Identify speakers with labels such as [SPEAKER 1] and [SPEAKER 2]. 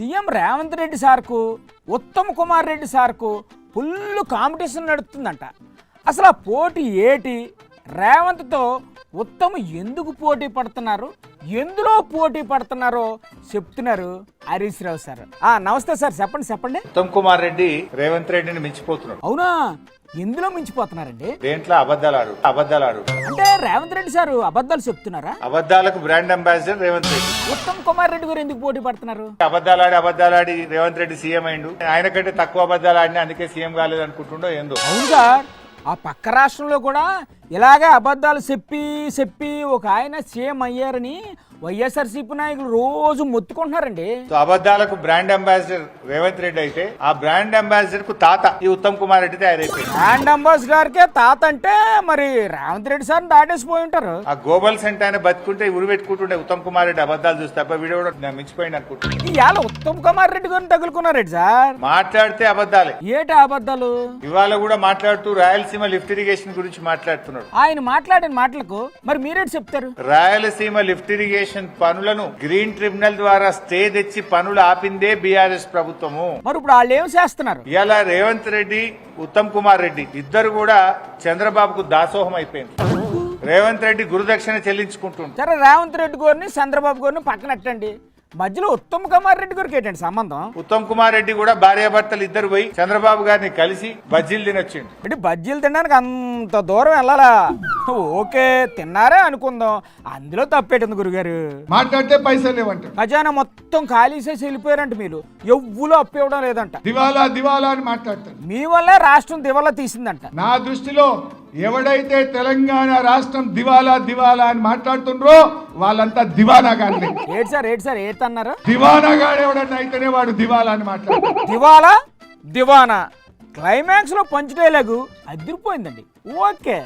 [SPEAKER 1] CM Revanth Reddy సార్కు ఉత్తమ్ కుమార్ రెడ్డి సార్కు full competition నడుస్తుందంట. అసలు ఆ పోటీ ఏటి, రేవంత్తో ఉత్తమ్ ఎందుకు పోటీ పడుతున్నారు, ఎందులో పోటీ పడుతున్నారో చెప్తున్నారు హరీష్ రావు సార్. నమస్తే సార్, చెప్పండి.
[SPEAKER 2] ఉత్తమ్ కుమార్ రెడ్డి రేవంత్ రెడ్డిని మించిపోతున్నాడు.
[SPEAKER 1] అవునా, ఎందులో మించిపోతున్నారండి?
[SPEAKER 2] దేంట్లో అబద్ధాలు ఆడు.
[SPEAKER 1] అంటే రేవంత్ రెడ్డి సార్ అబద్ధాలు చెప్తున్నారా?
[SPEAKER 2] అబద్ధాలకు బ్రాండ్ అంబాసిడర్ రేవంత్ రెడ్డి.
[SPEAKER 1] ఉత్తమ్ కుమార్ రెడ్డి గారు ఎందుకు పోటీ పడుతున్నారు?
[SPEAKER 2] అబద్ధాలాడి రేవంత్ రెడ్డి సీఎం అయిండు. ఆయన కంటే తక్కువ అబద్ధాలు ఆడినా అందుకే సీఎం కాలేదు అనుకుంటుండో ఏందో.
[SPEAKER 1] అవును సార్, ఆ పక్క రాష్ట్రంలో కూడా ఇలాగే అబద్ధాలు చెప్పి ఒక ఆయన సీఎం అయ్యారని వైఎస్ఆర్సీపీ నాయకులు రోజు మొత్తుకుంటున్నారండి.
[SPEAKER 2] అబద్ధాలకు బ్రాండ్ అంబాసిడర్ రేవంత్ రెడ్డి అయితే ఆ బ్రాండ్ అంబాసిడర్ కు తాత ఈ ఉత్తమ్ కుమార్ రెడ్డి తయారైపోయింది.
[SPEAKER 1] బ్రాండ్ అంబాసిడర్ గారికే తాత అంటే మరి రేవంత్ రెడ్డి సార్ దాటేసిపోయి ఉంటారు.
[SPEAKER 2] ఆ గోబల్ సెంట్ ఆయన బతుకుంటే ఉరి పెట్టుకుంటుండే ఉత్తమ్ కుమార్ రెడ్డి అబద్ధాలు చూస్తే తప్ప వీడియో కూడా మించిపోయింది అనుకుంటున్నాను.
[SPEAKER 1] ఇవాళ ఉత్తమ్ కుమార్ రెడ్డి గారిని తగులుకున్నారెడ్డి సార్.
[SPEAKER 2] మాట్లాడితే అబద్ధాలే.
[SPEAKER 1] ఏటా అబద్ధాలు?
[SPEAKER 2] ఇవాళ కూడా మాట్లాడుతూ రాయలసీమ లిఫ్ట్ ఇరిగేషన్ గురించి మాట్లాడుతున్నాడు.
[SPEAKER 1] ఆయన మాట్లాడిన మాటలకు మరి మీరేటి చెప్తారు?
[SPEAKER 2] రాయలసీమ లిఫ్ట్ ఇరిగేషన్ పనులను గ్రీన్ ట్రిబ్యునల్ ద్వారా స్టే తెచ్చి పనులు ఆపిందే బీఆర్ఎస్ ప్రభుత్వము.
[SPEAKER 1] మరి ఇప్పుడు వాళ్ళు ఏం చేస్తున్నారు?
[SPEAKER 2] ఇలా రేవంత్ రెడ్డి ఉత్తమ్ కుమార్ రెడ్డి ఇద్దరు కూడా చంద్రబాబుకు దాసోహం అయిపోయింది. రేవంత్ రెడ్డి గురుదక్షిణ చెల్లించుకుంటుంది.
[SPEAKER 1] సరే, రేవంత్ రెడ్డి గారిని చంద్రబాబు గారిని పక్కనట్టండి, మధ్యలో ఉత్తమ్ కుమార్ రెడ్డి గారికి ఏంటండి సంబంధం?
[SPEAKER 2] ఉత్తమ్ కుమార్ రెడ్డి కూడా భార్యాభర్తలు ఇద్దరు పోయి చంద్రబాబు గారిని కలిసి బజ్జీలు తినొచ్చిండు.
[SPEAKER 1] అంటే బజ్జీలు తినడానికి అంత దూరం వెళ్ళాలా? ఓకే, తిన్నారే అనుకుందాం, అందులో తప్పేటుంది గురుగారు.
[SPEAKER 3] మాట్లాడితే పైసలు లేవంట,
[SPEAKER 1] ఖజానా మొత్తం ఖాళీ చేసి వెళ్ళిపోయారంట, మీరు ఎవ్వులో అప్పు ఇవ్వడం లేదంట,
[SPEAKER 3] దివాలా అని మాట్లాడతారు.
[SPEAKER 1] మీ వల్లే రాష్ట్రం దివాలా తీసిందంట.
[SPEAKER 3] నా దృష్టిలో ఎవడైతే తెలంగాణ రాష్ట్రం దివాలా అని మాట్లాడుతుండ్రో వాళ్ళంతా దివానాగాండి.
[SPEAKER 1] ఏటి సార్ ఏటన్నారు?
[SPEAKER 3] దివానాగాడు ఎవడన్నా అయితేనే వాడు దివాలా అని మాట్లాడతాడు.
[SPEAKER 1] దివానా క్లైమాక్స్ లో పంచ్ డైలాగు అదిరిపోయిందండి. ఓకే.